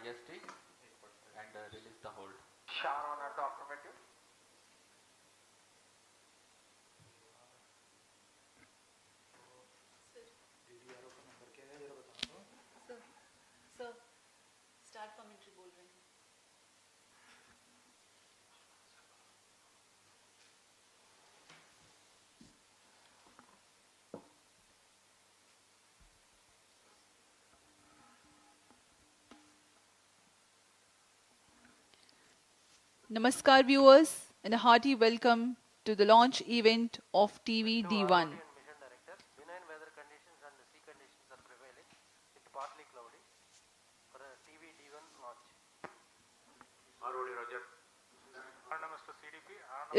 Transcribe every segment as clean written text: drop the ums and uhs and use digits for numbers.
IST and release the hold. SHAR on at the affirmative. Sir start commentary बोल रहे हैं. Namaskar viewers and a hearty welcome to the launch event of TV-D1. Mission Director, benign weather conditions and sea conditions are prevailing with partly cloudy for a TV-D1 launch. Roger. Mr. CDP.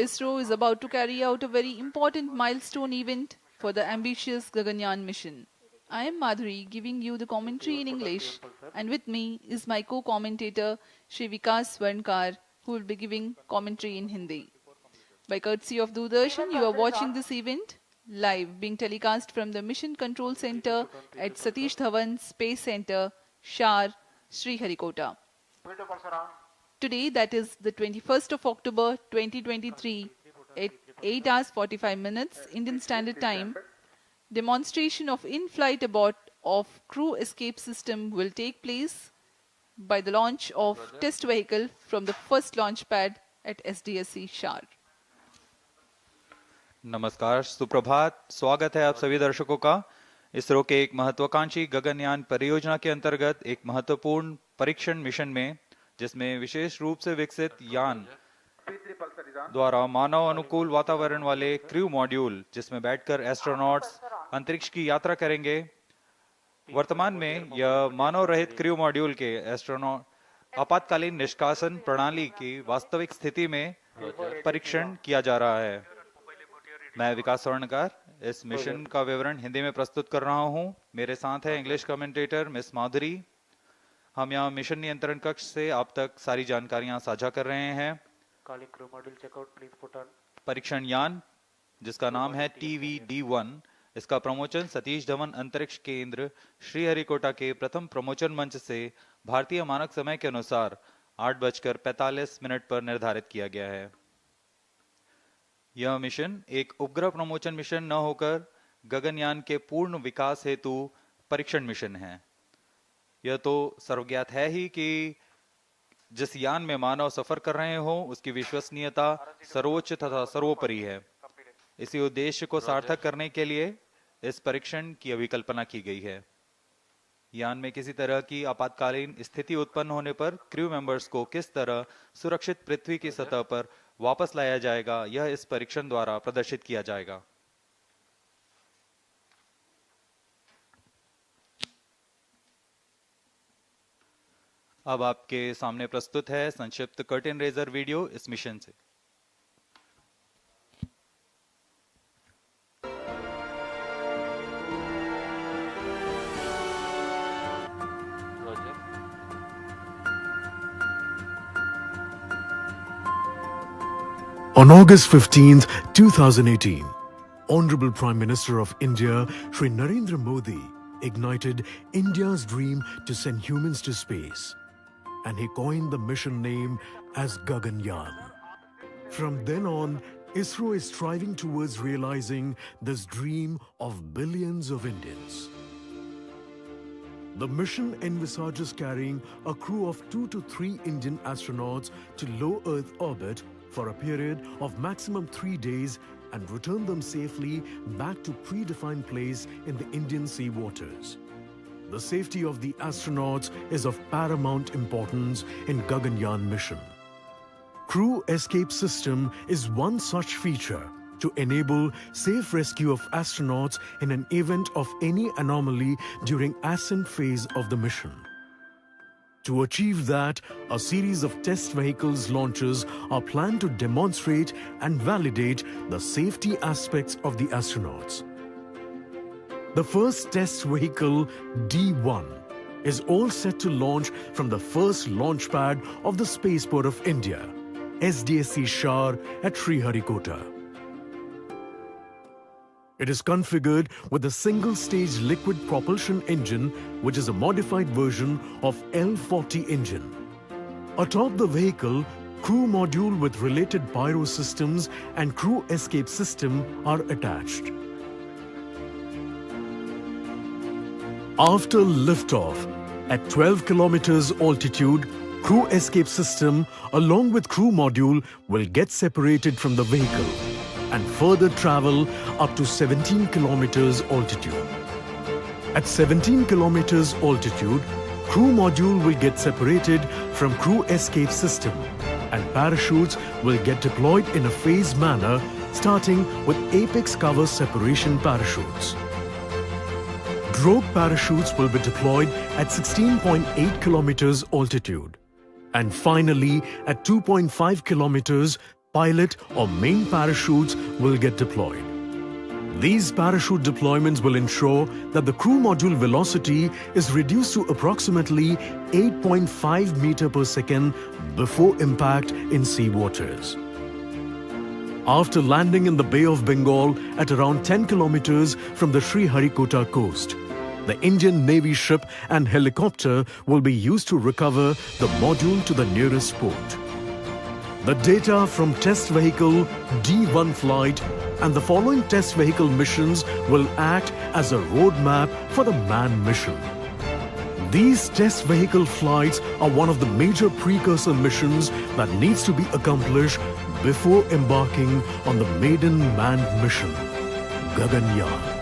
ISRO is about to carry out a very important milestone event for the ambitious Gaganyaan mission. I am Madhuri giving you the commentary in English, and with me is my co-commentator Shri Vikas Swarnkar, who will be giving commentary in Hindi. By courtesy of Doordarshan, you are watching this event live, being telecast from the Mission Control Center at Satish Dhawan Space Center, SHAR, Sriharikota. Today, that is the 21st of October 2023, at 8 hours 45 minutes Indian Standard Time, demonstration of in-flight abort of crew escape system will take place by the launch of test vehicle from the first launch pad at SDSC SHAR. नमस्कार, सुप्रभात। स्वागत है आप सभी दर्शकों का इसरो के एक महत्वाकांक्षी गगनयान परियोजना के अंतर्गत एक महत्वपूर्ण परीक्षण मिशन में, जिसमें विशेष रूप से विकसित यान द्वारा मानव अनुकूल वातावरण वाले क्रू मॉड्यूल, जिसमें बैठकर एस्ट्रोनॉट्स अंतरिक्ष की यात्रा करेंगे। वर्तमान में यह मानव रहित क्रू मॉड्यूल के एस्ट्रोनॉट आपातकालीन निष्कासन प्रणाली की वास्तविक स्थिति में परीक्षण किया जा रहा है। मैं विकास स्वर्णकार इस मिशन का विवरण हिंदी में प्रस्तुत कर रहा हूं। मेरे साथ है इंग्लिश कमेंटेटर मिस माधुरी। हम यहाँ मिशन नियंत्रण कक्ष से आप तक सारी जानकारियां साझा कर रहे हैं। परीक्षण यान, जिसका नाम है TV-D1, इसका प्रमोचन सतीश धवन अंतरिक्ष केंद्र श्रीहरिकोटा के प्रथम प्रमोचन मंच से भारतीय मानक समय के अनुसार 8:45 पर निर्धारित किया गया है। यह मिशन एक उपग्रह प्रमोचन मिशन न होकर गगनयान के पूर्ण विकास हेतु परीक्षण मिशन है। यह तो सर्वज्ञात है ही कि जिस यान में मानव सफर कर रहे हो, उसकी विश्वसनीयता सर्वोच्च तथा सर्वोपरि है। इसी उद्देश्य को सार्थक करने के लिए इस परीक्षण की अभिकल्पना की गई है। यान में किसी तरह की आपातकालीन स्थिति उत्पन्न होने पर क्रू मेंबर्स को किस तरह सुरक्षित पृथ्वी की सतह पर वापस लाया जाएगा, यह इस परीक्षण द्वारा प्रदर्शित किया जाएगा। अब आपके सामने प्रस्तुत है संक्षिप्त कर्टेन रेजर वीडियो इस मिशन से। On August 15th, 2018, Honorable Prime Minister of India, Shri Narendra Modi, ignited India's dream to send humans to space, and he coined the mission name as Gaganyaan. From then on, ISRO is striving towards realizing this dream of billions of Indians. The mission envisages carrying a crew of 2 to 3 Indian astronauts to low Earth orbit for a period of maximum 3 days and return them safely back to predefined place in the Indian sea waters. The safety of the astronauts is of paramount importance in Gaganyaan mission. Crew escape system is one such feature to enable safe rescue of astronauts in an event of any anomaly during ascent phase of the mission. To achieve that, a series of test vehicles launches are planned to demonstrate and validate the safety aspects of the astronauts. The first test vehicle, D1, is all set to launch from the first launch pad of the Spaceport of India, SDSC SHAR at Sriharikota. It is configured with a single-stage liquid propulsion engine, which is a modified version of L40 engine. Atop the vehicle, crew module with related pyro systems and crew escape system are attached. After liftoff, at 12 kilometers altitude, crew escape system along with crew module will get separated from the vehicle and further travel up to 17 kilometers altitude. At 17 kilometers altitude, crew module will get separated from crew escape system and parachutes will get deployed in a phased manner, starting with apex cover separation parachutes. Drogue parachutes will be deployed at 16.8 kilometers altitude. And finally, at 2.5 kilometers, pilot or main parachutes will get deployed. These parachute deployments will ensure that the crew module velocity is reduced to approximately 8.5 meter per second before impact in sea waters. After landing in the Bay of Bengal at around 10 kilometers from the Sriharikota coast, the Indian Navy ship and helicopter will be used to recover the module to the nearest port. The data from test vehicle D1 flight and the following test vehicle missions will act as a roadmap for the manned mission. These test vehicle flights are one of the major precursor missions that needs to be accomplished before embarking on the maiden manned mission, Gaganyaan.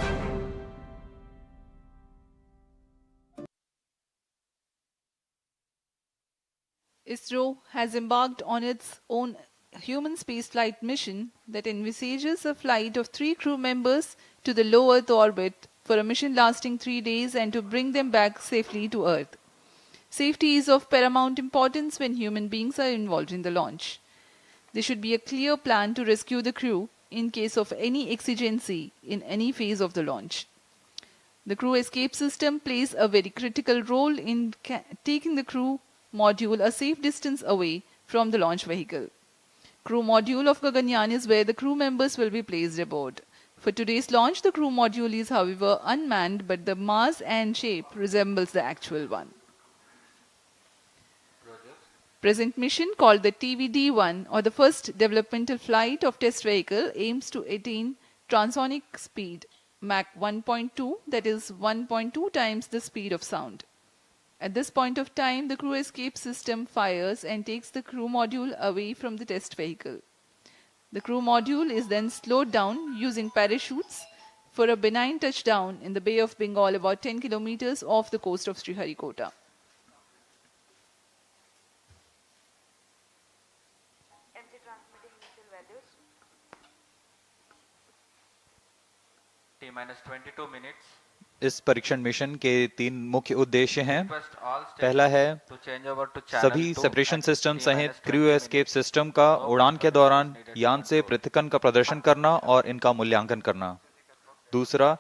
ISRO has embarked on its own human spaceflight mission that envisages a flight of 3 crew members to the low Earth orbit for a mission lasting 3 days and to bring them back safely to Earth. Safety is of paramount importance when human beings are involved in the launch. There should be a clear plan to rescue the crew in case of any exigency in any phase of the launch. The crew escape system plays a very critical role in taking the crew module a safe distance away from the launch vehicle. Crew module of Gaganyaan is where the crew members will be placed aboard. For today's launch, the crew module is however unmanned, but the mass and shape resembles the actual one. Present mission, called the TV-D1 or the first developmental flight of test vehicle, aims to attain transonic speed Mach 1.2, that is 1.2 times the speed of sound. At this point of time, the crew escape system fires and takes the crew module away from the test vehicle. The crew module is then slowed down using parachutes for a benign touchdown in the Bay of Bengal about 10 kilometers off the coast of Sriharikota. MC transmitting initial values. T-minus 22 minutes. इस परीक्षण mission के 3 मुख्य उद्देश्य हैं। Request all पहला है to change over to channel सभी 2 separation at system सहित T-minus crew 20 escape minutes. System का उड़ान के दौरान यान से पृथक्करण का प्रदर्शन करना और इनका मूल्यांकन करना। दूसरा,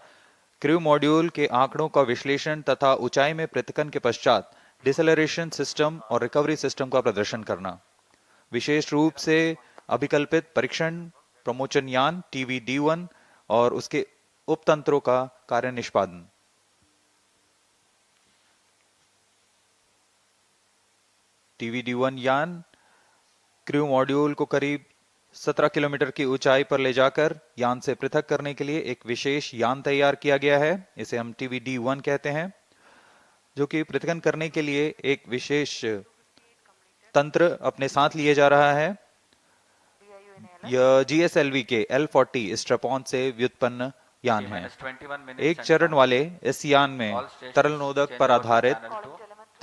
क्रू मॉड्यूल के आंकड़ों का विश्लेषण तथा ऊंचाई में पृथक्करण के पश्चात डिसेलेरेशन सिस्टम और रिकवरी सिस्टम का प्रदर्शन करना। विशेष रूप से अभिकल्पित परीक्षण प्रमोचन यान TV-D1 और उसके उपतंत्रों का कार्य निष्पादन। TV-D1 यान क्रू मॉड्यूल को करीब 17 किलोमीटर की ऊंचाई पर ले जाकर यान से पृथक करने के लिए एक विशेष यान तैयार किया गया है। इसे हम TV-D1 कहते हैं, जो कि पृथक्करण करने के लिए एक विशेष तंत्र अपने साथ लिए जा रहा है। यह GSLV के L40 स्ट्रैप-ऑन से व्युत्पन्न यान है। एक चरण वाले इस यान में तरल नोदक पर आधारित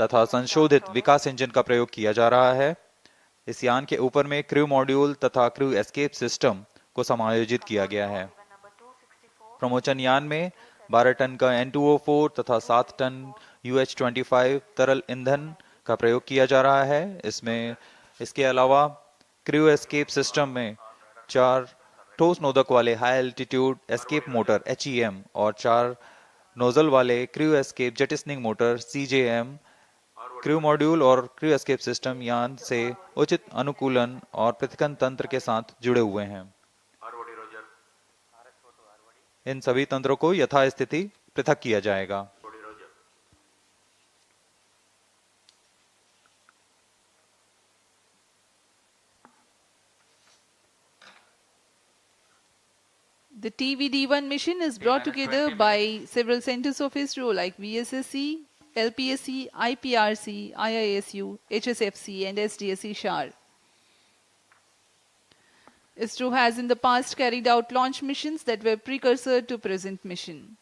तथा संशोधित विकास इंजन का प्रयोग किया जा रहा है। इस यान के ऊपर में क्रू मॉड्यूल तथा क्रू एस्केप सिस्टम को समायोजित किया गया है। प्रमोचन यान में 12 टन का N2O4 तथा 7 टन UH-25 तरल ईंधन का प्रयोग किया जा रहा है। इसके अलावा क्रू एस्केप सिस्टम में 4 ठोस नोदक वाले high altitude escape motor HEM और 4 नोजल वाले crew escape jettisoning motor CJM crew module और क्रू एस्केप सिस्टम यान से उचित अनुकूलन और पृथक्करण तंत्र के साथ जुड़े हुए हैं। इन सभी तंत्रों को यथास्थिति पृथक किया जाएगा। The TV-D1 mission is brought together by several centers of ISRO like VSSC, LPSC, IPRC, IISU, HSFC and SDSC SHAR. ISRO has in the past carried out launch missions that were precursor to present mission.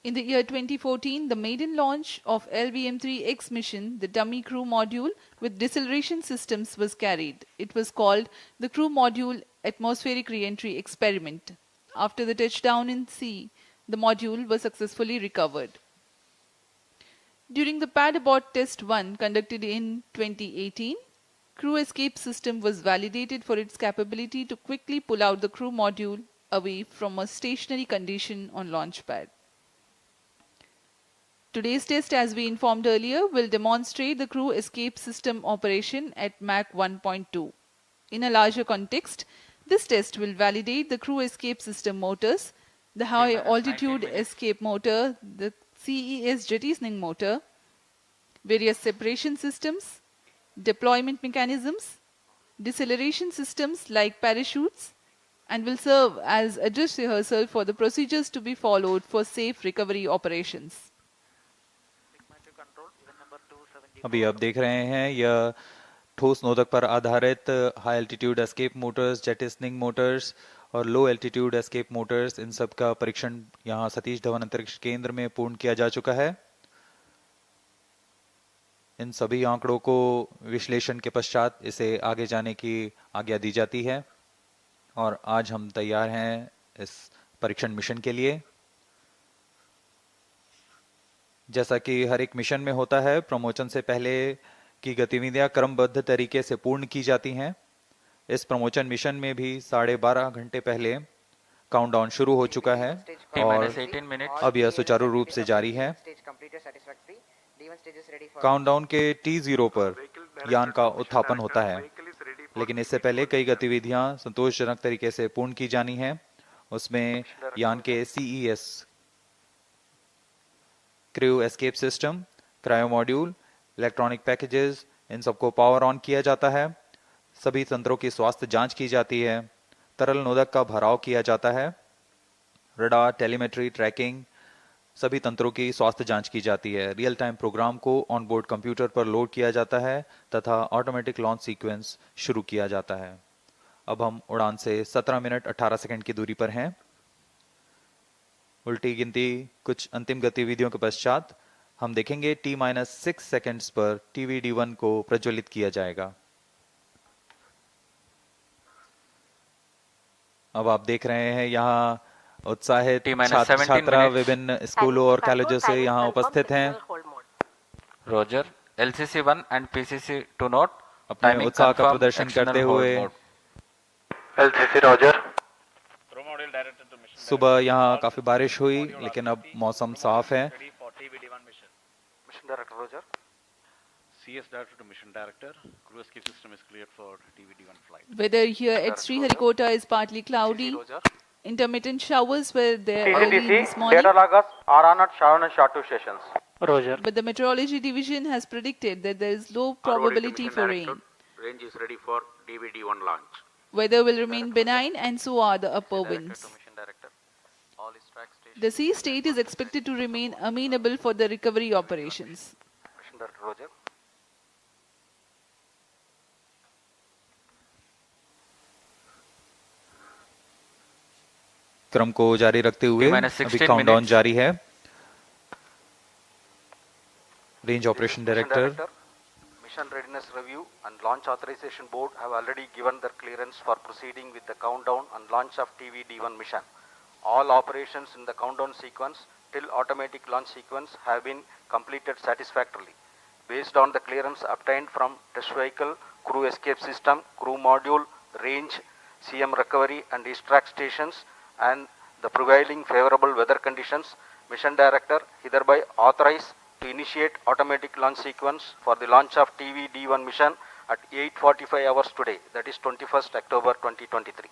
In the year 2014, the maiden launch of LVM-3X mission, the dummy crew module with deceleration systems was carried. It was called the Crew Module Atmospheric Re-entry Experiment. After the touchdown in sea, the module was successfully recovered. During the pad abort test 1 conducted in 2018, crew escape system was validated for its capability to quickly pull out the crew module away from a stationary condition on launch pad. Today's test, as we informed earlier, will demonstrate the crew escape system operation at Mach 1.2. In a larger context, this test will validate the crew escape system motors, the high altitude escape motor, the CES jettisoning motor, various separation systems, deployment mechanisms, deceleration systems like parachutes, and will serve as a dress rehearsal for the procedures to be followed for safe recovery operations. अभी आप देख रहे हैं यह ठोस नोदक पर आधारित high altitude escape motors, jettisoning motors और लो एल्टीट्यूड एस्केप मोटर्स, इन सब का परीक्षण यहाँ सतीश धवन अंतरिक्ष केंद्र में पूर्ण किया जा चुका है। इन सभी आंकड़ों को विश्लेषण के पश्चात इसे आगे जाने की आज्ञा दी जाती है और आज हम तैयार हैं इस परीक्षण मिशन के लिए। जैसा कि हर एक मिशन में होता है, प्रमोशन से पहले की गतिविधियां क्रमबद्ध तरीके से पूर्ण की जाती हैं। इस प्रमोशन मिशन में भी 12.5 घंटे पहले काउंटडाउन शुरू हो चुका है और अब यह सुचारू रूप से जारी है। काउंटडाउन के T0 पर यान का उत्थापन होता है, लेकिन इससे पहले कई गतिविधियां संतोषजनक तरीके से पूर्ण की जानी है। उसमें यान के CES crew escape system, cryo module, electronic packages, इन सबको पावर ऑन किया जाता है। सभी तंत्रों की स्वास्थ्य जांच की जाती है। तरल नोदक का भराव किया जाता है। रडार, टेलीमेट्री, ट्रैकिंग, सभी तंत्रों की स्वास्थ्य जांच की जाती है। रियल टाइम प्रोग्राम को ऑन बोर्ड कंप्यूटर पर लोड किया जाता है तथा ऑटोमेटिक लॉन्च सीक्वेंस शुरू किया जाता है। अब हम उड़ान से 17 मिनट 18 सेकंड की दूरी पर हैं। उल्टी गिनती कुछ अंतिम गतिविधियों के पश्चात हम देखेंगे T-6 सेकंड्स पर TV-D1 को प्रज्वलित किया जाएगा। अब आप देख रहे हैं यहाँ उत्साहित छात्र छात्रा विभिन्न स्कूलों और कॉलेजों से यहाँ उपस्थित हैं। Roger, LCC1 and PCC2 note अपने उत्साह का प्रदर्शन करते हुए LCC रोजर। सुबह यहाँ काफी बारिश हुई, लेकिन अब मौसम साफ है। Mission director Roger. CS director to mission director, crew escape system is cleared for TV-D1 flight. Weather here at Sriharikota is partly cloudy. Intermittent showers were there early this morning. Data loggers are on at SHAR and SHAR2 stations. Roger. But the meteorology division has predicted that there is low probability for rain. Range is ready for TV-D1 launch. Weather will remain benign and so are the upper winds. The sea state is expected to remain amenable for the recovery operations. Mission director Roger. क्रम को जारी रखते हुए अभी countdown जारी है। Range operation director. Mission Readiness Review and Launch Authorization Board have already given their clearance for proceeding with the countdown and launch of TV-D1 mission. All operations in the countdown sequence till automatic launch sequence have been completed satisfactorily. Based on the clearance obtained from test vehicle, crew escape system, crew module, range, CM recovery and extract stations and the prevailing favorable weather conditions, Mission Director hereby authorize to initiate automatic launch sequence for the launch of TV-D1 mission at 8:45 hours today, that is 21st October 2023.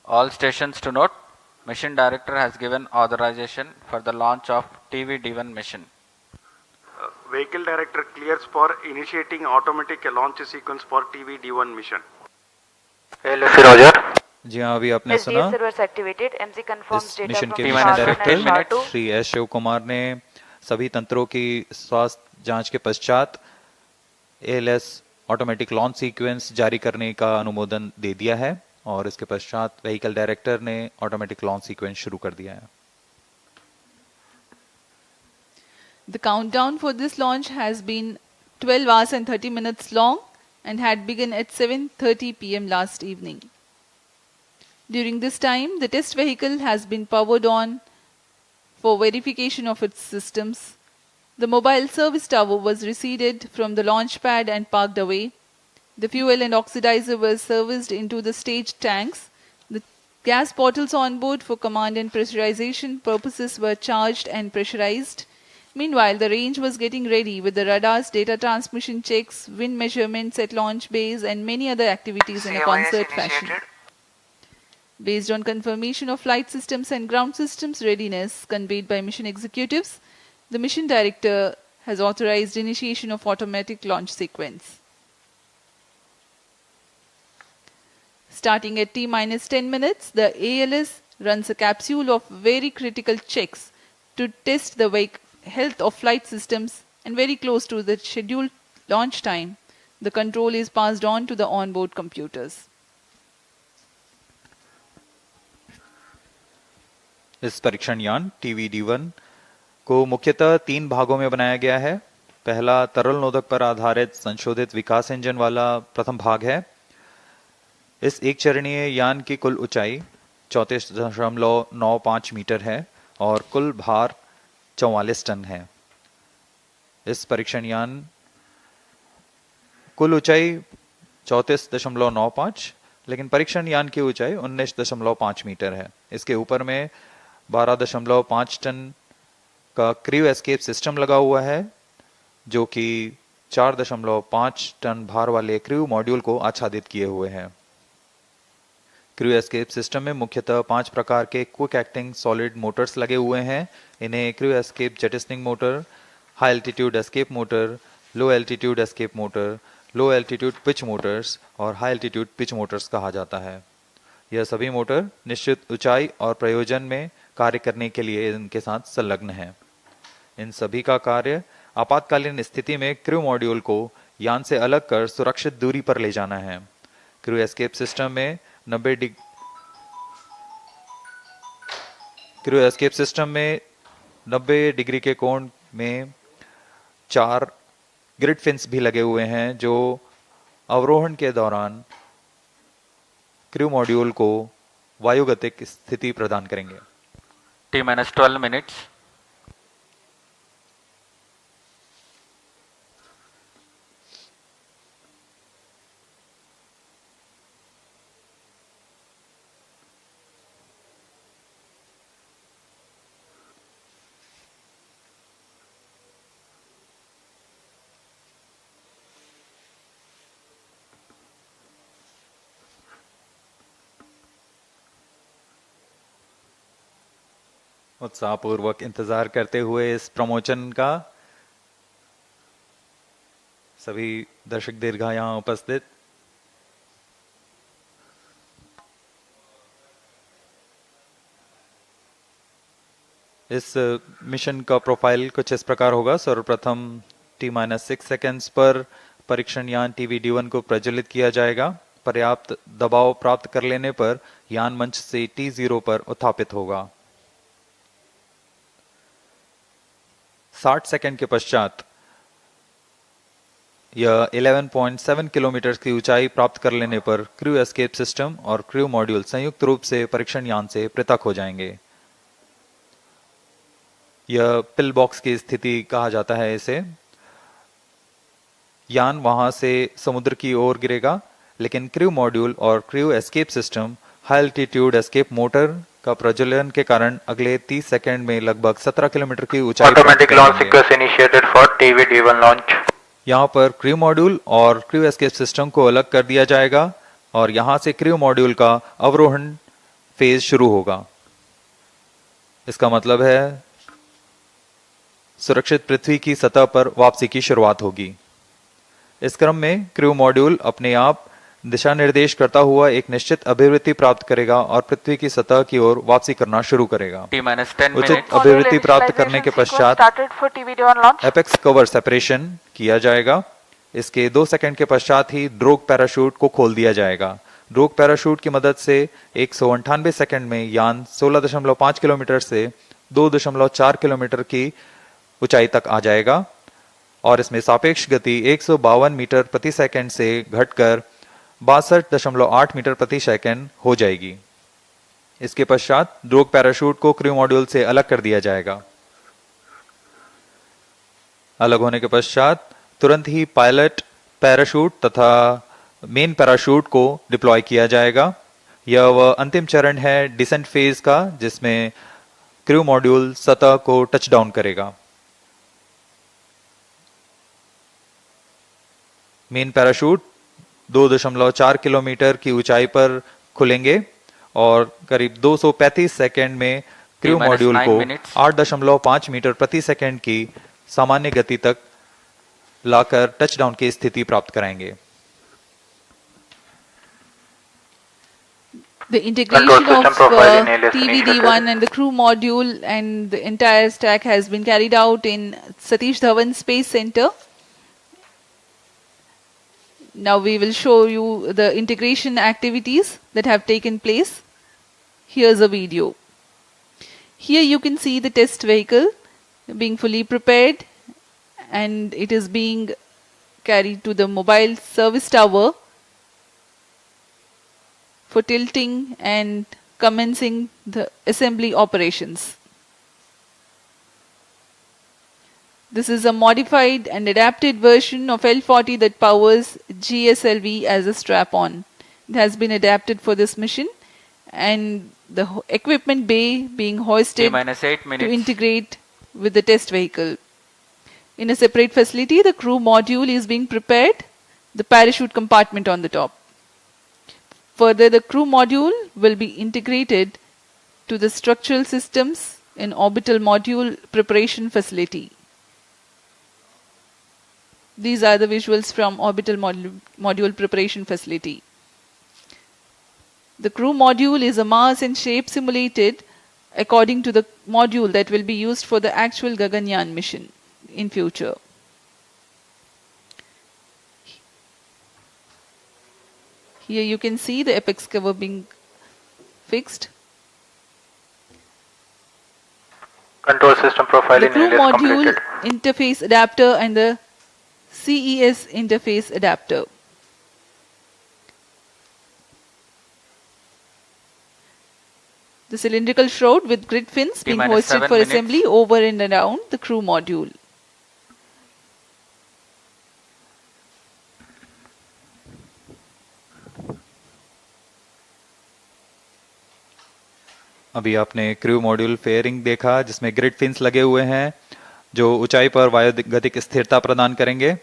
All stations to note. Mission Director has given authorization for the launch of TV-D1 mission. Vehicle Director clears for initiating automatic launch sequence for TV-D1 mission. LSC Roger. जी हाँ, अभी आपने सुना SDSC servers activated. MC confirms इस data mission from के T-minus mission SHAR 1 and 15 SHAR minutes. 2. Shri S Shiv Kumar ने सभी तंत्रों की स्वास्थ्य जांच के पश्चात ALS ऑटोमेटिक लॉन्च सीक्वेंस जारी करने का अनुमोदन दे दिया है और इसके पश्चात व्हीकल डायरेक्टर ने ऑटोमेटिक लॉन्च सीक्वेंस शुरू कर दिया है. The countdown for this launch has been 12 hours and 30 minutes long and had begun at 7:30 p.m. last evening. During this time, the test vehicle has been powered on for verification of its systems. The mobile service tower was receded from the launch pad and parked away. The fuel and oxidizer were serviced into the stage tanks. The gas bottles on board for command and pressurization purposes were charged and pressurized. Meanwhile, the range was getting ready with the radars, data transmission checks, wind measurements at launch bays, and many other activities in a concert fashion. Based on confirmation of flight systems and ground systems readiness conveyed by mission executives, the mission director has authorized initiation of automatic launch sequence. Starting at T-minus 10 minutes, the ALS runs a capsule of very critical checks to test the health of flight systems, and very close to the scheduled launch time, the control is passed on to the onboard computers. इस परीक्षण यान TV-D1 को मुख्यतः 3 भागों में बनाया गया है. पहला तरल नोदक पर आधारित संशोधित विकास इंजन वाला प्रथम भाग है. इस एक चरणीय यान की कुल ऊंचाई 34.95 मीटर है और कुल भार 44 टन है. इस परीक्षण यान कुल ऊंचाई 34.95, लेकिन परीक्षण यान की ऊंचाई 19.5 मीटर है. इसके ऊपर में 12.5 टन का क्रू एस्केप सिस्टम लगा हुआ है, जो कि 4.5 टन भार वाले क्रू मॉड्यूल को आच्छादित किए हुए हैं. क्रू एस्केप सिस्टम में मुख्यतः 5 प्रकार के क्विक एक्टिंग सॉलिड मोटर्स लगे हुए हैं. इन्हें crew escape jettisoning motor, high altitude escape motor, low altitude escape motor, low altitude pitch motors और हाई एल्टीट्यूड पिच मोटर्स कहा जाता है. यह सभी मोटर निश्चित ऊंचाई और प्रयोजन में कार्य करने के लिए इनके साथ संलग्न हैं. इन सभी का कार्य आपातकालीन स्थिति में क्रू मॉड्यूल को यान से अलग कर सुरक्षित दूरी पर ले जाना है. क्रू एस्केप सिस्टम में 90 डिग्री के कोण में 4 ग्रिड फिन्स भी लगे हुए हैं, जो अवरोहण के दौरान क्रू मॉड्यूल को वायुगतिक स्थिति प्रदान करेंगे. T-minus 12 minutes. उत्साहपूर्वक इंतजार करते हुए इस प्रमोशन का सभी दर्शक दीर्घा यहाँ उपस्थित. इस मिशन का प्रोफाइल कुछ इस प्रकार होगा. सर्वप्रथम T-6 सेकेंड्स पर परीक्षण यान TV-D1 को प्रज्वलित किया जाएगा. पर्याप्त दबाव प्राप्त कर लेने पर यान मंच से T0 पर उत्थापित होगा. 60 सेकंड के पश्चात यह 11.7 किलोमीटर की ऊंचाई प्राप्त कर लेने पर क्रू एस्केप सिस्टम और क्रू मॉड्यूल संयुक्त रूप से परीक्षण यान से पृथक हो जाएंगे. यह पिल बॉक्स की स्थिति कहा जाता है इसे. यान वहां से समुद्र की ओर गिरेगा, लेकिन क्रू मॉड्यूल और crew escape system high altitude escape motor का प्रज्वलन के कारण अगले 30 सेकंड में लगभग 17 किलोमीटर की ऊंचाई automatic launch sequence initiated for TV-D1 launch. यहाँ पर क्रू मॉड्यूल और क्रू एस्केप सिस्टम को अलग कर दिया जाएगा और यहाँ से क्रू मॉड्यूल का अवरोहण फेज शुरू होगा. इसका मतलब है सुरक्षित पृथ्वी की सतह पर वापसी की शुरुआत होगी। इस क्रम में क्रू मॉड्यूल अपने आप दिशा निर्देश करता हुआ एक निश्चित अभिवृत्ति प्राप्त करेगा और पृथ्वी की सतह की ओर वापसी करना शुरू करेगा। T-10 उचित minutes. अभिवृत्ति प्राप्त करने के पश्चात started for TV-D1 launch. Apex cover separation किया जाएगा। इसके 2 सेकंड के पश्चात ही ड्रोग पैराशूट को खोल दिया जाएगा। ड्रोग पैराशूट की मदद से 198 सेकंड में यान 16.5 किलोमीटर से 2.4 किलोमीटर की ऊंचाई तक आ जाएगा और इसमें सापेक्ष गति 152 मीटर प्रति सेकंड से घटकर 62.8 मीटर प्रति सेकंड हो जाएगी। इसके पश्चात ड्रोग पैराशूट को क्रू मॉड्यूल से अलग कर दिया जाएगा। अलग होने के पश्चात तुरंत ही पायलट पैराशूट तथा मेन पैराशूट को डिप्लॉय किया जाएगा। यह वह अंतिम चरण है डिसेंट फेज का, जिसमें क्रू मॉड्यूल सतह को टच डाउन करेगा। मेन पैराशूट 2.4 किलोमीटर की ऊंचाई पर खुलेंगे और करीब 235 सेकंड में क्रू मॉड्यूल को 8.5 मीटर प्रति सेकंड की सामान्य गति तक लाकर टचडाउन की स्थिति प्राप्त कराएंगे। The integration of TV-D1 and the crew module and the entire stack has been carried out in Satish Dhawan Space Center. Now we will show you the integration activities that have taken place. Here's a video. Here you can see the test vehicle being fully prepared and it is being carried to the mobile service tower for tilting and commencing the assembly operations. This is a modified and adapted version of L40 that powers GSLV as a strap-on. It has been adapted for this mission and the equipment bay being hoisted to integrate with the test vehicle. In a separate facility, the crew module is being prepared, the parachute compartment on the top. Further, the crew module will be integrated to the structural systems in orbital module preparation facility. These are the visuals from orbital module preparation facility. The crew module is a mass and shape simulated according to the module that will be used for the actual Gaganyaan mission in future. Here you can see the apex cover being fixed. Control system profiling The crew is module, completed. interface adapter and the CES interface adapter. The cylindrical shroud with grid fins being hoisted for assembly over and around the crew module. अभी आपने crew module fairing देखा जिसमें grid fins लगे हुए हैं जो ऊंचाई पर वायुगतिक स्थिरता प्रदान करेंगे।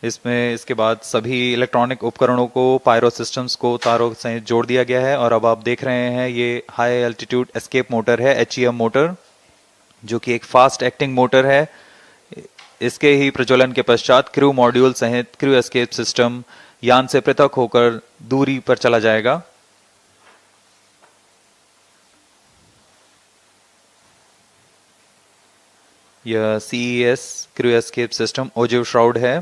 इसमें इसके बाद सभी इलेक्ट्रॉनिक उपकरणों को, पायरो सिस्टम्स को तारों से जोड़ दिया गया है और अब आप देख रहे हैं ये हाई एल्टीट्यूड एस्केप मोटर है, HEM मोटर, जो कि एक फास्ट एक्टिंग मोटर है। इसके ही प्रज्वलन के पश्चात क्रू मॉड्यूल सहित क्रू एस्केप सिस्टम यान से पृथक होकर दूरी पर चला जाएगा। यह CES crew escape system ogive shroud है।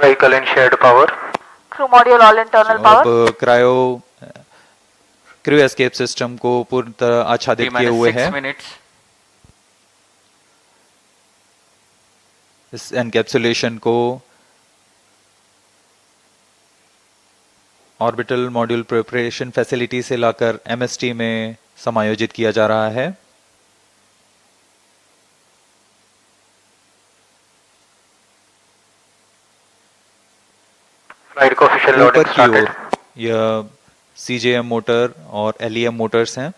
Vehicle in shared power. Crew module all internal power. अब क्रायो क्रू एस्केप सिस्टम को पूरी तरह आच्छादित किए हुए हैं। इस एनकैप्सुलेशन को ऑर्बिटल मॉड्यूल प्रिपरेशन फैसिलिटी से लाकर MST में समायोजित किया जा रहा है। ऊपर की ओर यह CJM मोटर और LEM मोटर्स हैं।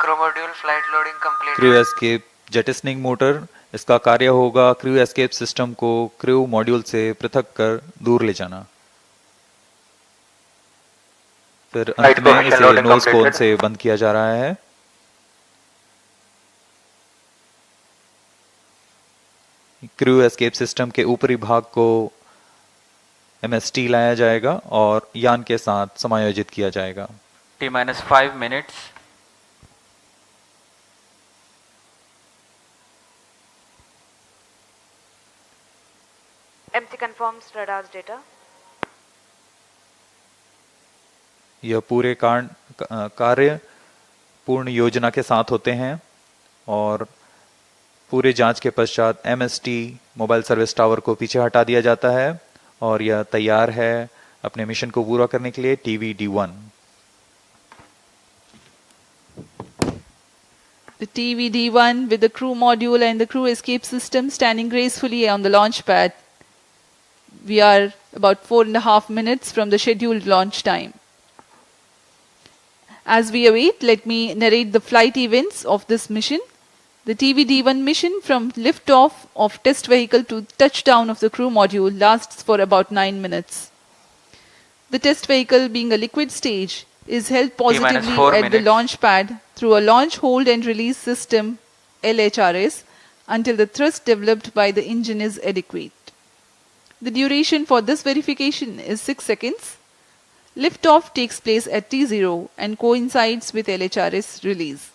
Crew module flight loading complete. Crew escape jettisoning motor, इसका कार्य होगा क्रू एस्केप सिस्टम को क्रू मॉड्यूल से पृथक कर दूर ले जाना। फिर अंत में इसे नोज कोन से बंद किया जा रहा है। क्रू एस्केप सिस्टम के ऊपरी भाग को MST लाया जाएगा और यान के साथ समायोजित किया जाएगा। T-5 minutes. MC confirms radar's data. यह पूरे कार्य पूर्ण योजना के साथ होते हैं और पूरे जांच के पश्चात MST मोबाइल सर्विस टावर को पीछे हटा दिया जाता है और यह तैयार है अपने मिशन को पूरा करने के लिए TV-D1। The TV-D1 with the crew module and the crew escape system standing gracefully on the launch pad. We are about 4.5 minutes from the scheduled launch time. As we await, let me narrate the flight events of this mission. The TV-D1 mission from liftoff of test vehicle to touchdown of the crew module lasts for about 9 minutes. The test vehicle, being a liquid stage, is held positively at the launch pad through a launch hold and release system LHRS until the thrust developed by the engine is adequate. The duration for this verification is 6 seconds. Liftoff takes place at T0 and coincides with LHRS release.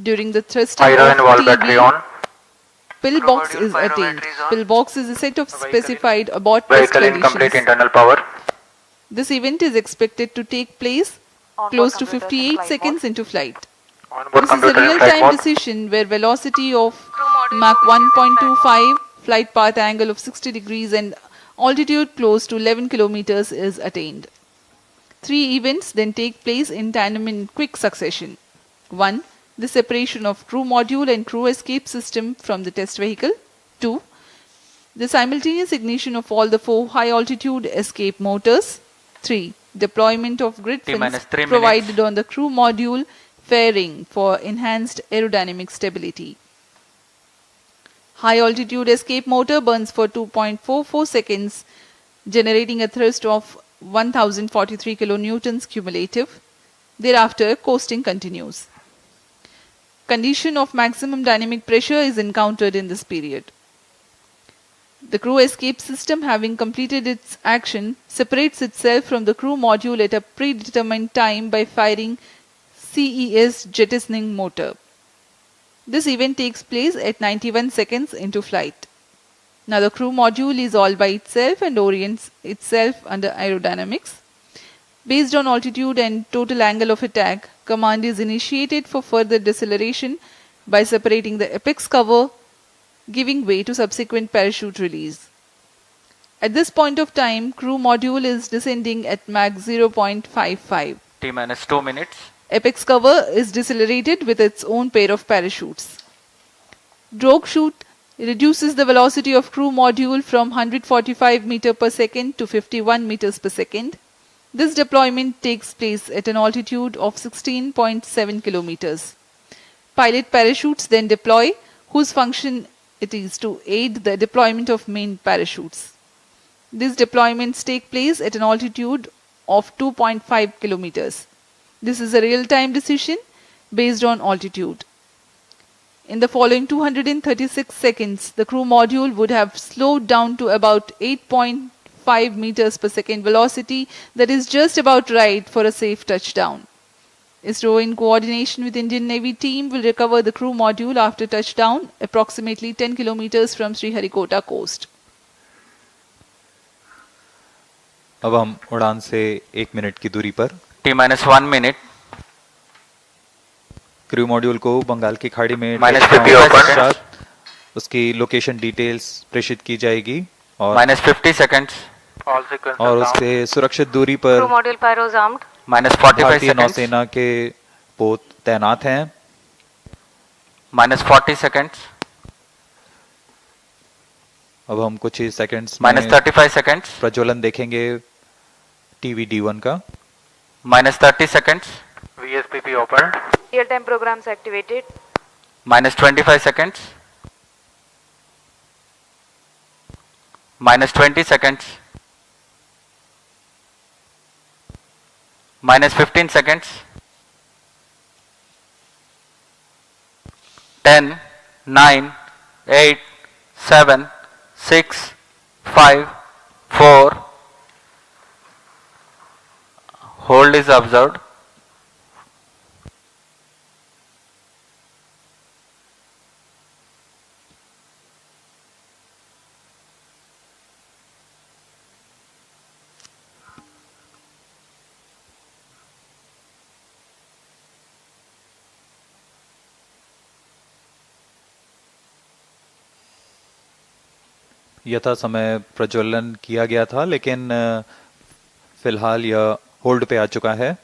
During the thrusting of TB, pillbox is attained. Pillbox is a set of specified abort test conditions. Internal power. This event is expected to take place close to 58 seconds into flight. This is a real-time decision where velocity of Mach 1.25, flight path angle of 60 degrees and altitude close to 11 kilometers is attained. 3 events then take place in tandem in quick succession. 1. The separation of crew module and crew escape system from the test vehicle. 2. The simultaneous ignition of all the 4 high-altitude escape motors. 3. Deployment of grid fins provided on the crew module fairing for enhanced aerodynamic stability. High-altitude escape motor burns for 2.44 seconds, generating a thrust of 1043 kilonewtons cumulative. Thereafter, coasting continues. Condition of maximum dynamic pressure is encountered in this period. The crew escape system, having completed its action, separates itself from the crew module at a predetermined time by firing CES jettisoning motor. This event takes place at 91 seconds into flight. Now the crew module is all by itself and orients itself under aerodynamics. Based on altitude and total angle of attack, command is initiated for further deceleration by separating the apex cover, giving way to subsequent parachute release. At this point of time, crew module is descending at Mach 0.55. T-2 minutes. Apex cover is decelerated with its own pair of parachutes. Drogue chute reduces the velocity of crew module from 145 meters per second to 51 meters per second. This deployment takes place at an altitude of 16.7 kilometers. Pilot parachutes then deploy, whose function it is to aid the deployment of main parachutes. These deployments take place at an altitude of 2.5 kilometers. This is a real-time decision based on altitude. In the following 236 seconds, the crew module would have slowed down to about 8.5 meters per second velocity, that is just about right for a safe touchdown. ISRO, in coordination with Indian Navy team, will recover the crew module after touchdown approximately 10 kilometers from Sriharikota coast. अब हम उड़ान से 1 minute की दूरी पर T-1 minute. Crew module को बंगाल की खाड़ी में -50 उसकी लोकेशन डिटेल्स प्रेषित की जाएगी और -50 seconds. और उससे सुरक्षित दूरी पर Crew module pyros armed. -45 भारतीय seconds. नौसेना के पोत तैनात हैं। -40 seconds. अब हम कुछ ही सेकंड्स में -35 seconds. प्रज्वलन देखेंगे TV-D1 का। -30 seconds. VSPP open. Real-time programs activated. -25 seconds. -20 seconds. minus 15 seconds. 10, 9, 8, 7, 6, 5, 4. Hold is observed. यथा समय प्रज्वलन किया गया था, लेकिन फिलहाल यह होल्ड पे आ चुका है।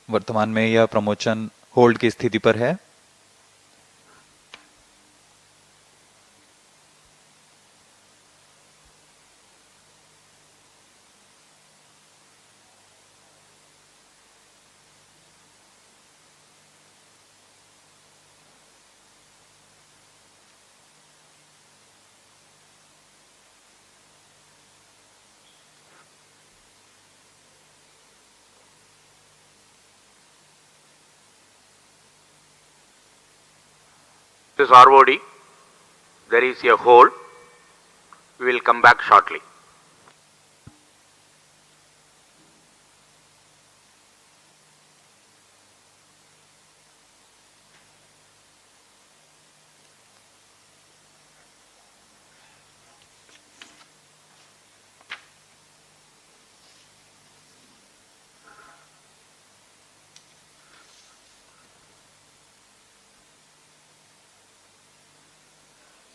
वर्तमान में यह प्रमोशन होल्ड की स्थिति पर है। This is ROD. There is a hole. We will come back shortly.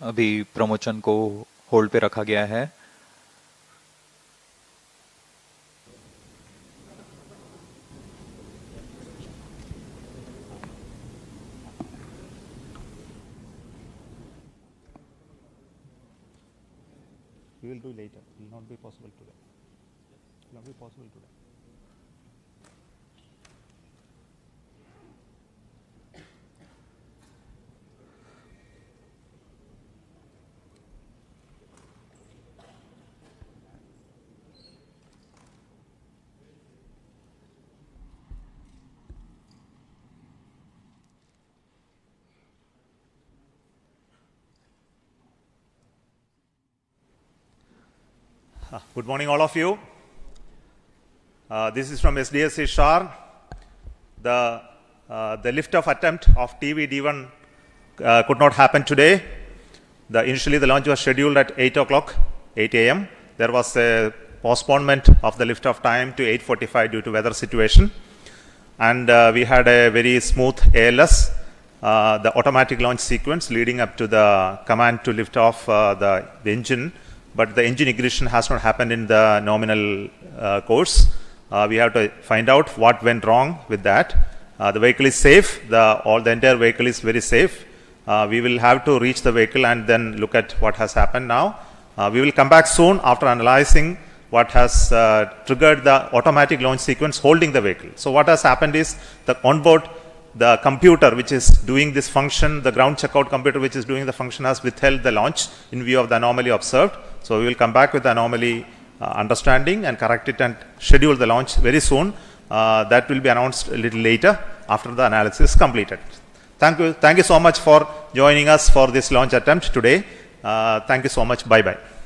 अभी प्रमोशन को होल्ड पे रखा गया है। We will do later. It will not be possible today. It will not be possible today. Good morning, all of you. This is from SDSC SHAR. The lift-off attempt of TV-D1 could not happen today. Initially, the launch was scheduled at 8 o'clock, 8 a.m. There was a postponement of the lift-off time to 8:45 due to weather situation. And we had a very smooth ALS, the automatic launch sequence leading up to the command to lift off the engine. But the engine ignition has not happened in the nominal course. We have to find out what went wrong with that. The vehicle is safe. The entire vehicle is very safe. We will have to reach the vehicle and then look at what has happened now. We will come back soon after analyzing what has triggered the automatic launch sequence holding the vehicle. So what has happened is the onboard, the computer which is doing this function, the ground checkout computer which is doing the function has withheld the launch in view of the anomaly observed. So we will come back with the anomaly understanding and correct it and schedule the launch very soon. That will be announced a little later after the analysis is completed. Thank you so much for joining us for this launch attempt today. Thank you so much. Bye-bye.